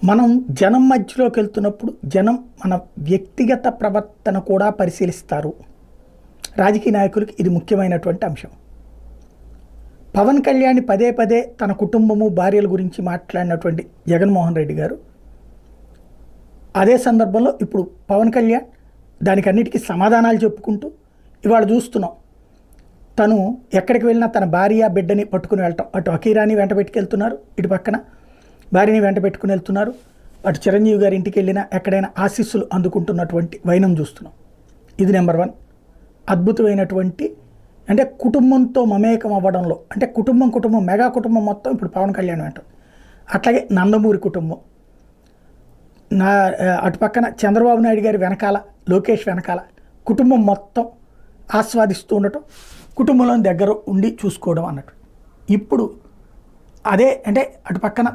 మనం జనం మధ్యలోకి వెళ్తున్నప్పుడు జనం మన వ్యక్తిగత ప్రవర్తన కూడా పరిశీలిస్తారు. రాజకీయ నాయకులకి ఇది ముఖ్యమైనటువంటి అంశం. పవన్ కళ్యాణ్ పదే పదే తన కుటుంబము భార్యల గురించి మాట్లాడినటువంటి జగన్మోహన్ రెడ్డి గారు అదే సందర్భంలో ఇప్పుడు పవన్ కళ్యాణ్ దానికి అన్నిటికీ సమాధానాలు చెప్పుకుంటూ ఇవాళ చూస్తున్నాం. తను ఎక్కడికి వెళ్ళినా తన భార్య బిడ్డని పట్టుకుని వెళ్ళటం, అటు అకీరాని వెంట పెట్టుకెళ్తున్నారు, ఇటు పక్కన భార్యని వెంట పెట్టుకుని వెళ్తున్నారు, అటు చిరంజీవి గారి ఇంటికి వెళ్ళినా ఎక్కడైనా ఆశీస్సులు అందుకుంటున్నటువంటి వైనం చూస్తున్నాం. ఇది నెంబర్ 1 అద్భుతమైనటువంటి, అంటే కుటుంబంతో మమేకం అవ్వడంలో, అంటే కుటుంబం మెగా కుటుంబం మొత్తం ఇప్పుడు పవన్ కళ్యాణ్ వెంట. అట్లాగే నందమూరి కుటుంబం, అటు పక్కన చంద్రబాబు నాయుడు గారి వెనకాల, లోకేష్ వెనకాల కుటుంబం మొత్తం ఆస్వాదిస్తూ ఉండటం, కుటుంబంలో దగ్గర ఉండి చూసుకోవడం అన్నట్టు. ఇప్పుడు అదే అంటే అటు పక్కన